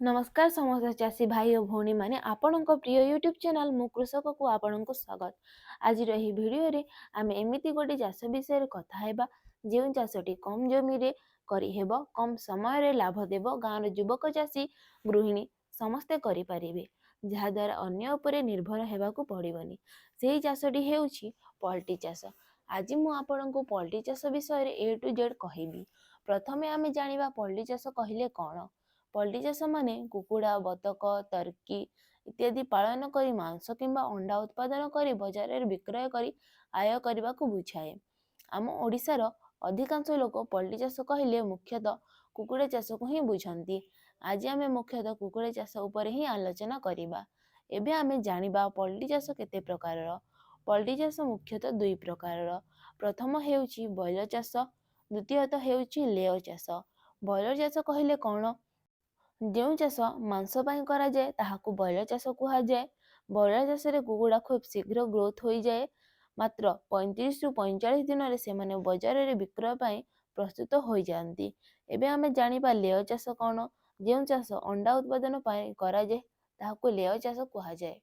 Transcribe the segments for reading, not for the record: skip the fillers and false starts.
नमस्कार समस्त चाषी भाई और भौणी माने आपणक प्रिय यूट्यूब चैनल मु कृषक को आपणक स्वागत। आज रही वीडियो रे आमे एमिति गोटे चाष विषय कथा हेबा जेउ चाषटी कम जमी रे करि हेबो कम समय रे लाभ देबो गाँव युवक चाषी गृहिणी समस्ते करि परिबे जहा द्वारा अन्य उपरे निर्भर हेबाकू पड़िबनी। सेही चाषटी हेउछि पोल्ट्री चाष। आज मु आपणक पोल्ट्री चाष विषय रे ए टू जेड कहिबी। प्रथमे आमे जानिबा पोल्ट्री चाष कहिले कोन। पोल्ट्री चाष माने कुकुड़ा बतक टर्की इत्यादि पालन करी मांस किंबा अंडा उत्पादन करी बाजार में विक्रय करी आय करने को बुझाए। आम ओडिशार अधिकांश लोक पोल्ट्री चाष कहले मुख्यतः कुकुड़ा चाष को ही बुझंती। आज आम मुख्यतः कुकुड़ा चाष उपर ही आलोचना करिबा। एबे आमे जानिबा पोल्ट्री चाष केते प्रकारर। पोल्ट्री चाष मुख्यतः दुई प्रकारर। प्रथम हेउची ब्रॉयलर चाष, द्वितीयतः हेउची लेयर चाष। ब्रॉयलर चाष कहले कोन। जो चाष मांस करा जाए ताहाकू ब्रॉयलर चाष कहा जाए। ब्रॉयलर चाष रे कुकुड़ा खूब शीघ्र ग्रोथ हो जाए। मात्र 35 रु 45 दिन रे सेमाने बाजार रे विक्रय पाई प्रस्तुत हो जाती। एबे आमे जानिबा लेयर चाष कोन। जो चाष अंडा उत्पादन पाई करा जाए ताहाकू लेयर चाष कहा जाए।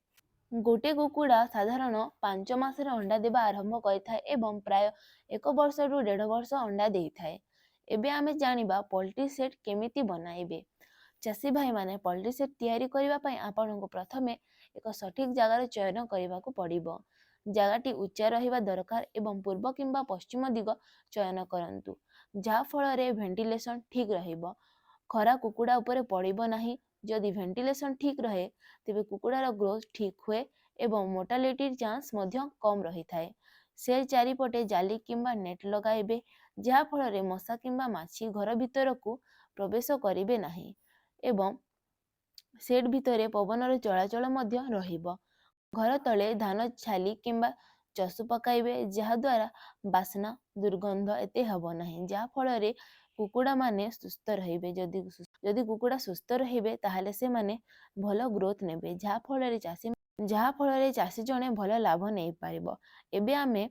गोटे कुकुड़ा साधारण 5 मासरे अंडा देबा आरंभ करिथाए एवं प्राय 1 वर्ष रु 1.5 वर्ष अंडा देइथाए। एबे आमे जानिबा पोल्ट्री सेट केमिति बनाइबे। चाषी भाई माने पोल्ट्री सेट तैयारी करबा पई आपनको प्रथमे एक सठिक जगार चयन करने को पड़िबो। जगाटी उच्चा रहिबा दरकार एवं पूर्व किंबा पश्चिम दिग चयन करंतु जहा फल रे वेंटिलेशन ठीक रहिबो। खरा कुकुड़ा उपरे पड़िबो नाही। जदि वेंटिलेशन ठीक रहे तेबे कुकुड़ार ग्रोथ ठीक हुए एवं मोर्टालिटी चांस मध्य कम रही थाए। सेल चारिपटे जाली किंबा नेट लगाइबे जहा फल रे मशा किंबा माछी घर भितर को प्रवेश करिवे नाही एवं सेट भितरे पवनर चलाचल मध्य रहिबो। घर तले धान छाली किंबा चसु पकाइबे जहा द्वारा बास्ना दुर्गंध एते हबो नाही जहा फल रे कुकुड़ा माने सुस्थ रहिबे। जदि कुकुड़ा सुस्थ रहिबे ताहाले से माने भलो ग्रोथ नेबे जहा फल रे चाषी जणे भलो लाभ नै पारिबो। एबे आमे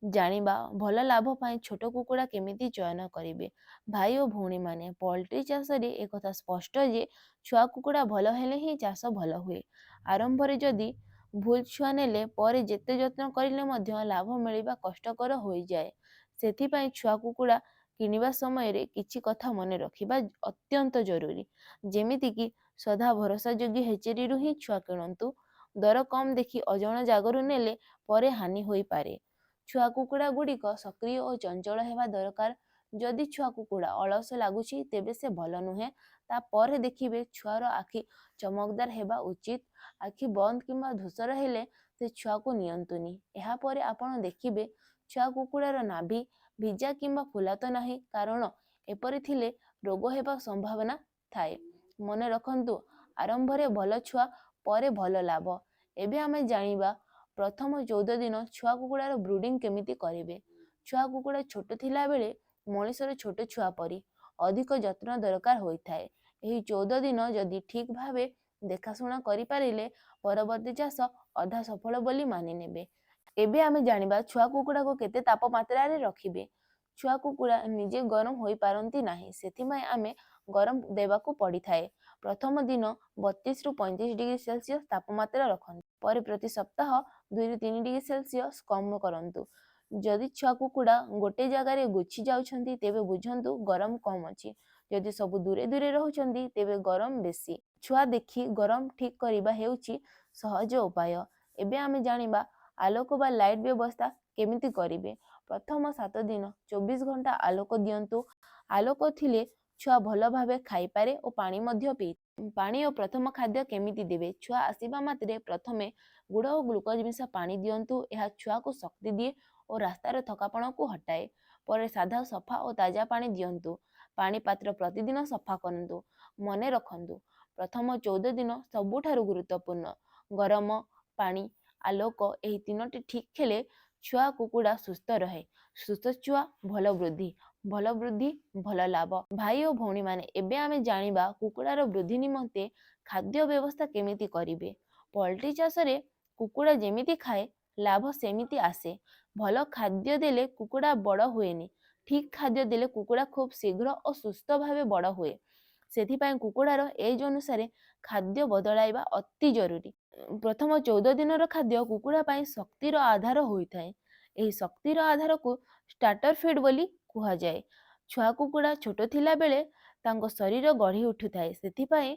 जानिबा भल लाभ पाई छोट कुकुड़ा केमिति चयन करिवे। भाई और भौणी माने पोल्ट्री चाष रे एक कथा स्पष्ट जे छुआ कुकुड़ा भल हेले ही चाष भल हुए। आरंभ रे जदि भूल छुआ नेले परे जेते यत्न करिले मध्य लाभ मिलिबा कष्टकर होई जाए। सेथि पई छुआ कुकुड़ा किनिबा समय रे किछि कथा मने रखिबा अत्यंत जरूरी। जेमिति कि सदा भरोसा योग्य हेचेरी रु ही छुआ किणंतु। दर कम देखि अजण जागरु नेले परे हानि होई पारे। छुआ कुकुड़ा गुड़िक सक्रिय और चंचल हेबा दरकार। जदि छुआ कुकुड़ा अलस लागुछि तेबे से भल नुहे। तापर देखिबे छुआर आखि चमकदार हेबा उचित। आखि बंद किंबा धूसर हेले से छुआ को नियंतुनी। एहा परे आपण देखिबे छुआ कुकुड़ार नाभि भिजा किंबा फुला तो नाही कारण एपरि थिले रोग हेबा संभावना थाए। मने रखंतु आरंभ रे भल छुआ परे भल लाभ। एबे आमे जानिबा प्रथम 14 दिन छुआ कुकुड़ार ब्रूडिंग केमिति करिवे। छुआ कुकुड़ा छोट थिला बेले मनिषर छोट छुआ परी अधिक यत्न दरकार होइथाए। एही 14 दिन जदि ठीक भावे देखाशुणा करि पारिले परवर्ती चाष अधा सफल बोली मानि नेबे। एबे आमे जानिबा छुआ कुकुड़ा को केते तापमात्रा रे रखिबे। छुआ कुकुड़ा निजे गरम होई पारंती नाही सेथिमाय आमे गरम देबाकू पड़ी थाए। प्रथम दिन 32 रु 35 डिग्री सेल्सियस तापमात्रा रखंतु। परे प्रति सप्ताह 2 रु 3 डिग्री सेल्सियस कम करंतु। जदि छुआ कुकुड़ा गोटे जगार गुछि जाउछंती तेबे बुझंतु गरम कम अछि। जदि सब दूरे दूरे रहउछंती तेबे गरम बेसी। छुआ देखि गरम ठीक करिबा हेउची सहज उपाय। एबे आमे जानिबा आलोक बा लाइट व्यवस्था केमिति करिवे। प्रथम 7 दिन 24 घंटा आलोक दियंतु। आलोक थिले छुआ भल भावे खाई पारे और पानी मध्य पी। पानी और प्रथम खाद्य केमिति देबे। छुआ आसीबा मात्रे प्रथमे गुड़ और ग्लूकोज मिशा पानी दियंतु। एहा छुआ को शक्ति दिए और रास्तार थकापण को हटाए। पर साधा सफा और ताजा पानी दियंतु। पानी पात्र प्रतिदिन सफा करंतु। मने रखंतु प्रथम 14 दिन सबुठारु गुरुत्वपूर्ण। गरम पानी आलोक एही तीनोटी ठीक हेले छुआ कुकुड़ा सुस्थ रहे। सुस्थ छुआ भल वृद्धि भल लाभ। भाई और भौणी माने एबे आमे जानिबा कुकुड़ार वृद्धि निमंते खाद्य व्यवस्था केमिति करिवे। पोल्ट्री चाष रे कुकुड़ा जेमिति खाए लाभ सेमिति आसे। भल खाद्य देले कुकुड़ा बड़ हुएनी। ठीक खाद्य देले कुकुड़ा खूब शीघ्र और सुस्थ भावे बड़ हुए। ସେଥିପାଇଁ କୁକୁଡ଼ାର ଏଜ୍ ଅନୁସାରେ ଖାଦ୍ୟ ବଦଳାଇବା ଅତି ଜରୁରୀ। ପ୍ରଥମ 14 ଦିନର ଖାଦ୍ୟ କୁକୁଡ଼ା ପାଇଁ ଶକ୍ତିର ଆଧାର ହୋଇଥାଏ। ଏହି ଶକ୍ତିର ଆଧାରକୁ ଷ୍ଟାର୍ଟର ଫିଡ୍ ବୋଲି କୁହାଯାଏ। ଛୁଆ କୁକୁଡ଼ା ଛୋଟ ଥିଲା ବେଳେ ତାଙ୍କ ଶରୀର ଗଢ଼ି ଉଠୁଥାଏ, ସେଥିପାଇଁ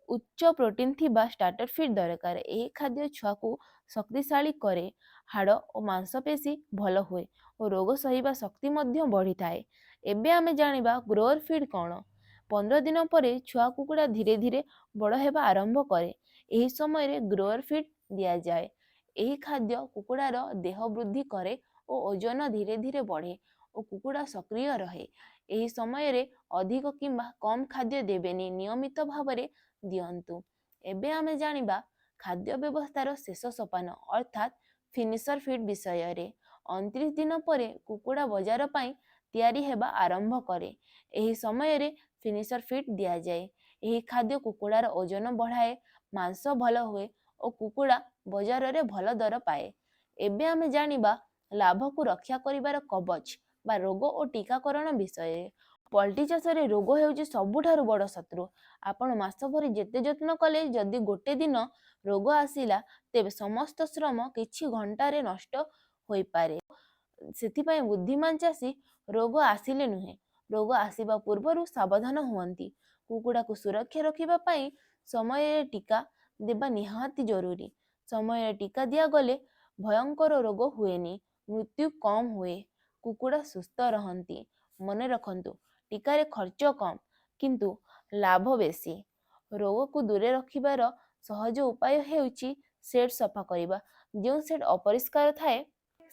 ଉଚ୍ଚ ପ୍ରୋଟିନ୍ ଥିବା ଷ୍ଟାର୍ଟର ଫିଡ୍ ଦରକାର। ଏହି ଖାଦ୍ୟ ଛୁଆକୁ ଶକ୍ତିଶାଳୀ କରେ, ହାଡ଼ ଓ ମାଂସପେଶୀ ଭଲ ହୁଏ ଓ ରୋଗ ସହିବା ଶକ୍ତି ମଧ୍ୟ ବଢ଼ିଥାଏ। ଏବେ ଆମେ ଜାଣିବା ଗ୍ରୋଅର ଫିଡ୍ କ'ଣ। 15 ଦିନ ପରେ ଛୁଆ କୁକୁଡ଼ା ଧୀରେ ଧୀରେ ବଡ଼ ହେବା ଆରମ୍ଭ କରେ। ଏହି ସମୟରେ ଗ୍ରୋଅର ଫିଡ୍ ଦିଆଯାଏ। ଏହି ଖାଦ୍ୟ କୁକୁଡ଼ାର ଦେହ ବୃଦ୍ଧି କରେ ଓ ଓଜନ ଧୀରେ ଧୀରେ ବଢ଼େ ଓ କୁକୁଡ଼ା ସକ୍ରିୟ ରହେ। ଏହି ସମୟରେ ଅଧିକ କିମ୍ବା କମ୍ ଖାଦ୍ୟ ଦେବେନି, ନିୟମିତ ଭାବରେ ଦିଅନ୍ତୁ। ଏବେ ଆମେ ଜାଣିବା ଖାଦ୍ୟ ବ୍ୟବସ୍ଥାର ଶେଷ ସୋପାନ ଅର୍ଥାତ୍ ଫିନିଶର ଫିଡ୍ ବିଷୟରେ। 29 ଦିନ ପରେ କୁକୁଡ଼ା ବଜାର ପାଇଁ ତିଆରି ହେବା ଆରମ୍ଭ କରେ। ଏହି ସମୟରେ ଫିନିଶର ଫିଡ୍ ଦିଆଯାଏ। ଏହି ଖାଦ୍ୟ କୁକୁଡ଼ାର ଓଜନ ବଢ଼ାଏ, ମାଂସ ଭଲ ହୁଏ ଓ କୁକୁଡ଼ା ବଜାରରେ ଭଲ ଦର ପାଏ। ଏବେ ଆମେ ଜାଣିବା ଲାଭକୁ ରକ୍ଷା କରିବାର କବଚ ବା ରୋଗ ଓ ଟୀକାକରଣ ବିଷୟରେ। ପଲ୍ଟ୍ରି ଚାଷରେ ରୋଗ ହେଉଛି ସବୁଠାରୁ ବଡ଼ ଶତ୍ରୁ। ଆପଣ ମାସ ଭରି ଯେତେ ଯତ୍ନ କଲେ ଯଦି ଗୋଟେ ଦିନ ରୋଗ ଆସିଲା, ତେବେ ସମସ୍ତ ଶ୍ରମ କିଛି ଘଣ୍ଟାରେ ନଷ୍ଟ ହୋଇପାରେ। ସେଥିପାଇଁ ବୁଦ୍ଧିମାନ ଚାଷୀ ରୋଗ ଆସିଲେ ନୁହେଁ, ରୋଗ ଆସିବା ପୂର୍ବରୁ ସାବଧାନ ହୁଅନ୍ତି। କୁକୁଡ଼ାକୁ ସୁରକ୍ଷା ରଖିବା ପାଇଁ ସମୟରେ ଟୀକା ଦେବା ନିହାତି ଜରୁରୀ। ସମୟରେ ଟୀକା ଦିଆଗଲେ ଭୟଙ୍କର ରୋଗ ହୁଏନି, ମୃତ୍ୟୁ କମ୍ ହୁଏ, କୁକୁଡ଼ା ସୁସ୍ଥ ରହନ୍ତି। ମନେ ରଖନ୍ତୁ, ଟୀକାରେ ଖର୍ଚ୍ଚ କମ୍ କିନ୍ତୁ ଲାଭ ବେଶୀ। ରୋଗକୁ ଦୂରେ ରଖିବାର ସହଜ ଉପାୟ ହେଉଛି ସେଡ୍ ସଫା କରିବା। ଯେଉଁ ସେଡ୍ ଅପରିଷ୍କାର ଥାଏ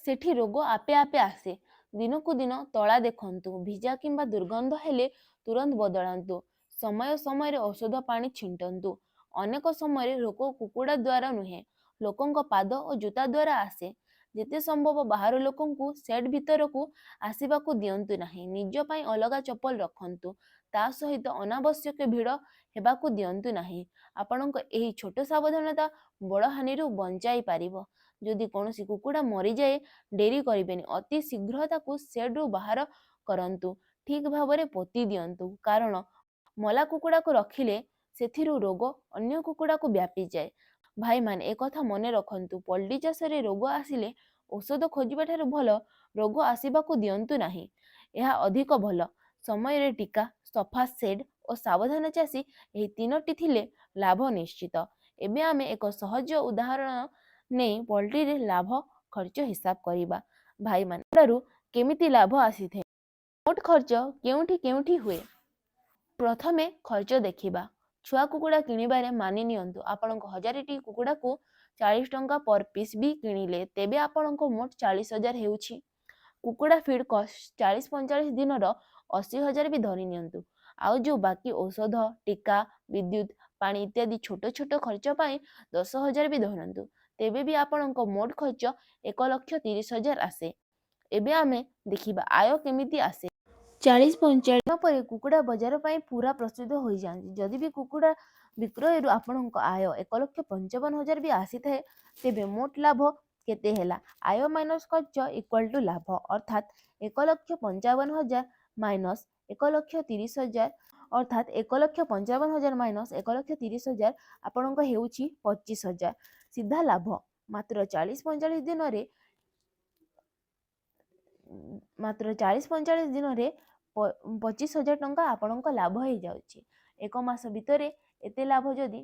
ସେଠି ରୋଗ ଆପେ ଆପେ ଆସେ। ଦିନକୁ ଦିନ ତଳା ଦେଖନ୍ତୁ, ଭିଜା କିମ୍ବା ଦୁର୍ଗନ୍ଧ ହେଲେ ତୁରନ୍ତ ବଦଳାନ୍ତୁ। ସମୟ ସମୟରେ ଔଷଧ ପାଣି ଛିଞ୍ଚନ୍ତୁ। ଅନେକ ସମୟରେ ରୋଗ କୁକୁଡ଼ା ଦ୍ୱାରା ନୁହେଁ, ଲୋକଙ୍କ ପାଦ ଓ ଜୋତା ଦ୍ୱାରା ଆସେ। ଯେତେ ସମ୍ଭବ ବାହାର ଲୋକଙ୍କୁ ସେଡ୍ ଭିତରକୁ ଆସିବାକୁ ଦିଅନ୍ତୁ ନାହିଁ। ନିଜ ପାଇଁ ଅଲଗା ଚପଲ ରଖନ୍ତୁ। ତା ସହିତ ଅନାବଶ୍ୟକ ଭିଡ଼ ହେବାକୁ ଦିଅନ୍ତୁ ନାହିଁ। ଆପଣଙ୍କ ଏହି ଛୋଟ ସାବଧାନତା ବଡ଼ ହାନିରୁ ବଞ୍ଚାଇ ପାରିବ। ଯଦି କୌଣସି କୁକୁଡ଼ା ମରିଯାଏ, ଡେରି କରିବେନି, ଅତି ଶୀଘ୍ର ତାକୁ ସେଡ୍ରୁ ବାହାର କରନ୍ତୁ। ଠିକ୍ ଭାବରେ ପୋତି ଦିଅନ୍ତୁ, କାରଣ ମଲା କୁକୁଡ଼ାକୁ ରଖିଲେ ସେଥିରୁ ରୋଗ ଅନ୍ୟ କୁକୁଡ଼ାକୁ ବ୍ୟାପିଯାଏ। ଭାଇମାନେ, ଏକଥା ମନେ ରଖନ୍ତୁ, ପଲ୍ଟ୍ରି ଚାଷରେ ରୋଗ ଆସିଲେ ଔଷଧ ଖୋଜିବା ଠାରୁ ଭଲ ରୋଗ ଆସିବାକୁ ଦିଅନ୍ତୁ ନାହିଁ। ଏହା ଅଧିକ ଭଲ। ସମୟରେ ଟୀକା, ସଫା ସେଡ୍ ଓ ସାବଧାନ ଚାଷୀ, ଏହି ତିନୋଟି ଥିଲେ ଲାଭ ନିଶ୍ଚିତ। ଏବେ ଆମେ ଏକ ସହଜ ଉଦାହରଣ ନେଇ ପଲ୍ଟ୍ରିରେ ଲାଭ ଖର୍ଚ୍ଚ ହିସାବ କରିବା। ଭାଇମାନେ, କୁକୁଡ଼ାରୁ କେମିତି ଲାଭ ଆସିଥାଏ? ମୋଟ ଖର୍ଚ୍ଚ କେଉଁଠି କେଉଁଠି ହୁଏ? ପ୍ରଥମେ ଖର୍ଚ୍ଚ ଦେଖିବା। ଛୁଆ କୁକୁଡ଼ା କିଣିବାରେ ମାନି ନିଅନ୍ତୁ ଆପଣଙ୍କ 1000ଟି କୁକୁଡ଼ାକୁ 40 ଟଙ୍କା ପର ପିସ୍ ବି କିଣିଲେ, ତେବେ ଆପଣଙ୍କ ମୋଟ 40,000 ହେଉଛି। କୁକୁଡ଼ା ଫିଡ୍ କଷ୍ଟ 40-45 ଦିନର 80,000 ବି ଧରି ନିଅନ୍ତୁ। ଆଉ ଯେଉଁ ବାକି ଔଷଧ, ଟୀକା, ବିଦ୍ୟୁତ୍, ପାଣି ଇତ୍ୟାଦି ଛୋଟ ଛୋଟ ଖର୍ଚ୍ଚ ପାଇଁ 10,000 ବି ଧରନ୍ତୁ, ତେବେ ବି ଆପଣଙ୍କ ମୋଟ ଖର୍ଚ୍ଚ 1,30,000 ଆସେ। ଏବେ ଆମେ ଦେଖିବା ଆୟ କେମିତି ଆସେ। 40-45 ଦିନ ପରେ କୁକୁଡ଼ା ବଜାର ପାଇଁ ପୁରା ପ୍ରସ୍ତୁତ ହୋଇଯାଆନ୍ତି। ଯଦି ବି କୁକୁଡ଼ା ବିକ୍ରୟରୁ ଆପଣଙ୍କ ଆୟ 1,55,000 ବି ଆସିଥାଏ, ତେବେ ମୋଟ ଲାଭ କେତେ ହେଲା? ଆୟ ମାଇନସ୍ ଖର୍ଚ୍ଚ ଇକ୍ୱାଲ୍ ଟୁ ଲାଭ, ଅର୍ଥାତ୍ 1,55,000 ମାଇନସ୍ 1,30,000 ଅର୍ଥାତ୍ 1,55,000 ମାଇନସ୍ 1,30,000 ଆପଣଙ୍କ ହେଉଛି 25,000। ସିଧା ଲାଭ। ମାତ୍ର 40-45 ଦିନରେ 25,000 ଟଙ୍କା ଆପଣଙ୍କ ଲାଭ ହେଇଯାଉଛି। ଏକ ମାସ ଭିତରେ ଏତେ ଲାଭ ଯଦି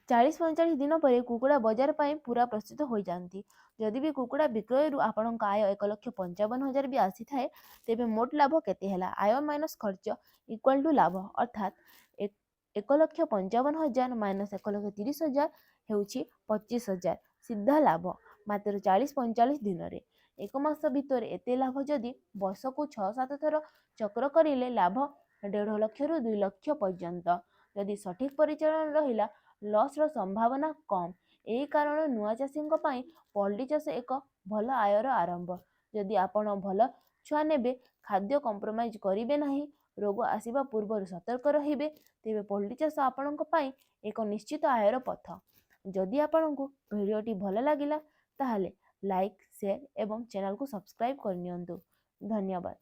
40-45 ଦିନ ପରେ କୁକୁଡ଼ା ବଜାର ପାଇଁ ପୁରା ପ୍ରସ୍ତୁତ ହୋଇଯାଆନ୍ତି। ଯଦି ବି କୁକୁଡ଼ା ବିକ୍ରୟରୁ ଆପଣଙ୍କ ଆୟ 1,55,000 ବି ଆସିଥାଏ, ତେବେ ମୋଟ ଲାଭ କେତେ ହେଲା? ଆୟ ମାଇନସ୍ ଖର୍ଚ୍ଚ ଇକ୍ୱାଲ୍ ଟୁ ଲାଭ, ଅର୍ଥାତ୍ 1,55,000 ମାଇନସ୍ 1,30,000 ହେଉଛି 25,000। ସିଧା ଲାଭ। ମାତ୍ର 40-45 ଦିନରେ। ଏକ ମାସ ଭିତରେ ଏତେ ଲାଭ ଯଦି ବର୍ଷକୁ 6-7 ଥର ଚକ୍ର କରିଲେ ଲାଭ 1.5 ଲକ୍ଷରୁ 2 ଲକ୍ଷ ପର୍ଯ୍ୟନ୍ତ। ଯଦି ସଠିକ୍ ପରିଚାଳନା ରହିଲା, ଲସ୍ର ସମ୍ଭାବନା କମ୍। ଏହି କାରଣ ନୂଆ ଚାଷୀଙ୍କ ପାଇଁ ପଲ୍ଟ୍ରି ଚାଷ ଏକ ଭଲ ଆୟର ଆରମ୍ଭ। ଯଦି ଆପଣ ଭଲ ଛୁଆ ନେବେ, ଖାଦ୍ୟ କମ୍ପ୍ରମାଇଜ୍ କରିବେ ନାହିଁ, ରୋଗ ଆସିବା ପୂର୍ବରୁ ସତର୍କ ରହିବେ, ତେବେ ପଲ୍ଟ୍ରି ଚାଷ ଆପଣଙ୍କ ପାଇଁ ଏକ ନିଶ୍ଚିତ ଆୟର ପଥ। ଯଦି ଆପଣଙ୍କୁ ଭିଡ଼ିଓଟି ଭଲ ଲାଗିଲା, ତାହେଲେ ଲାଇକ୍, ସେୟାର ଏବଂ ଚ୍ୟାନେଲକୁ ସବସ୍କ୍ରାଇବ୍ କରିନିଅନ୍ତୁ। ଧନ୍ୟବାଦ।